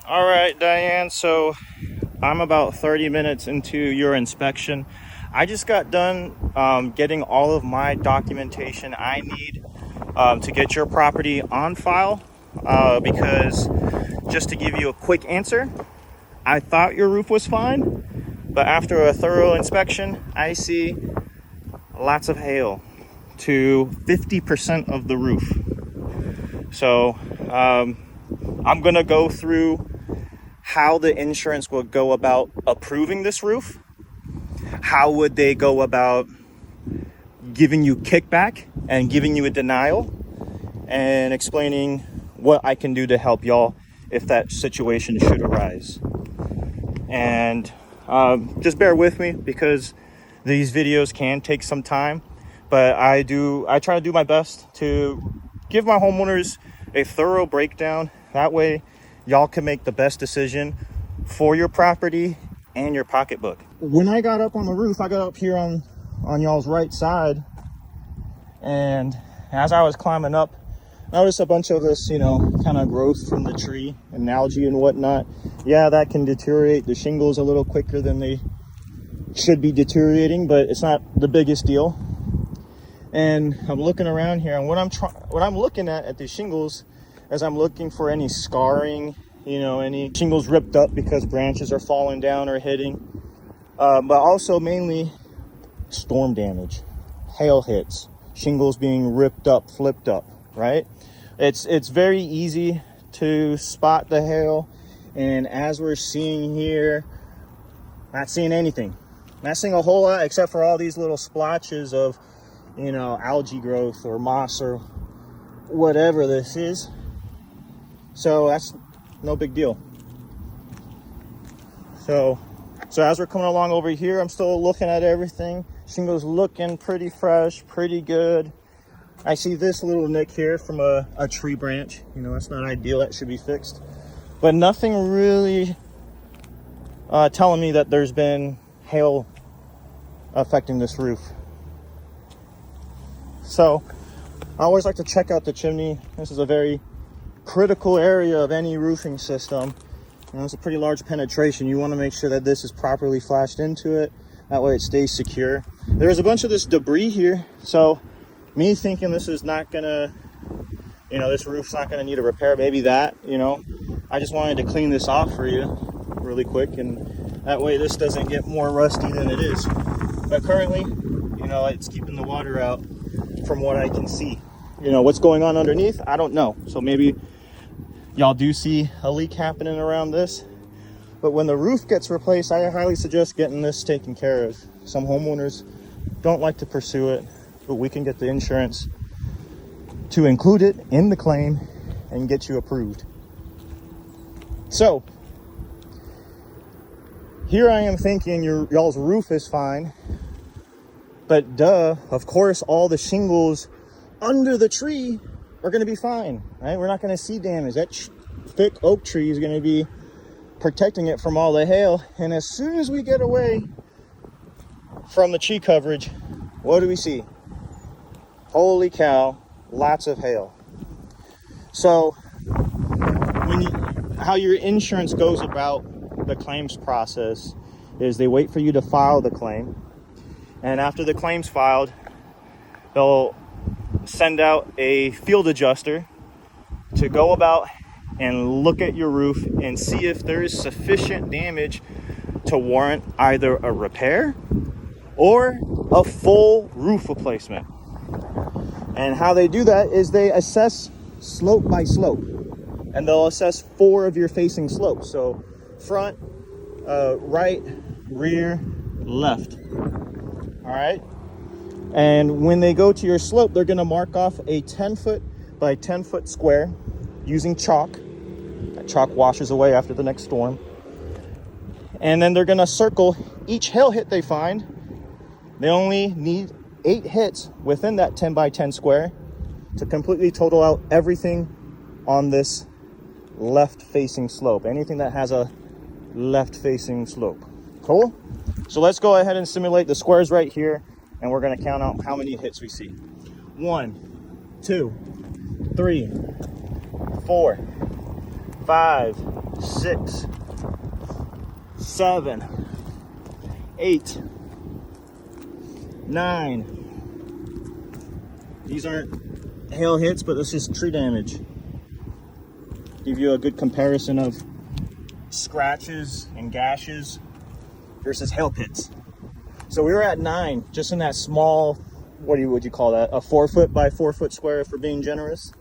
All right, Diane, so I'm about 30 minutes into your inspection. I just got done getting all of my documentation I need to get your property on file because just to give you a quick answer, I thought your roof was fine, but after a thorough inspection, I see lots of hail to 50% of the roof. So I'm gonna go through how the insurance will go about approving this roof. How would they go about giving you kickback and giving you a denial, and explaining what I can do to help y'all if that situation should arise. And just bear with me because these videos can take some time, but I try to do my best to give my homeowners a thorough breakdown. That way y'all can make the best decision for your property and your pocketbook. When I got up on the roof, I got up here on y'all's right side, and as I was climbing up, noticed a bunch of this, kind of growth from the tree and algae and whatnot. Yeah, that can deteriorate the shingles a little quicker than they should be deteriorating, but it's not the biggest deal. And I'm looking around here, and what I'm looking at the shingles as I'm looking for any scarring, any shingles ripped up because branches are falling down or hitting, but also mainly storm damage, hail hits, shingles being ripped up, flipped up, right? It's very easy to spot the hail, and as we're seeing here, not seeing anything, not seeing a whole lot except for all these little splotches of, algae growth or moss or whatever this is. So that's no big deal. So as we're coming along over here, I'm still looking at everything. Shingles looking pretty fresh, pretty good. I see this little nick here from a tree branch. That's not ideal. That should be fixed. But nothing really telling me that there's been hail affecting this roof. So I always like to check out the chimney. This is a very critical area of any roofing system. It's a pretty large penetration. You want to make sure that this is properly flashed into it. That way it stays secure. There's a bunch of this debris here. So me thinking this is not gonna, this roof's not gonna need a repair. Maybe that, I just wanted to clean this off for you really quick. And that way this doesn't get more rusty than it is. But currently, it's keeping the water out from what I can see. What's going on underneath, I don't know. So maybe y'all do see a leak happening around this. But when the roof gets replaced, I highly suggest getting this taken care of. Some homeowners don't like to pursue it, but we can get the insurance to include it in the claim and get you approved. So here I am thinking y'all's roof is fine, but duh, of course all the shingles under the tree are going to be fine, right? We're not going to see damage. That thick oak tree is going to be protecting it from all the hail. And as soon as we get away from the tree coverage, what do we see? Holy cow, lots of hail. So how your insurance goes about the claims process is they wait for you to file the claim. And after the claim's filed, they'll send out a field adjuster to go about and look at your roof and see if there is sufficient damage to warrant either a repair or a full roof replacement. And how they do that is they assess slope by slope, and they'll assess 4 of your facing slopes. So front, right, rear, left. All right. And when they go to your slope, they're going to mark off a 10-foot by 10-foot square using chalk. That chalk washes away after the next storm. And then they're going to circle each hail hit they find. They only need 8 hits within that 10 by 10 square to completely total out everything on this left-facing slope. Anything that has a left-facing slope. Cool? So let's go ahead and simulate the squares right here. And we're going to count out how many hits we see. 1, 2, 3, 4, 5, 6, 7, 8, 9. These aren't hail hits, but this is tree damage. Give you a good comparison of scratches and gashes versus hail pits. So we were at 9, just in that small, would you call that? A 4 foot by 4 foot square, if we're being generous.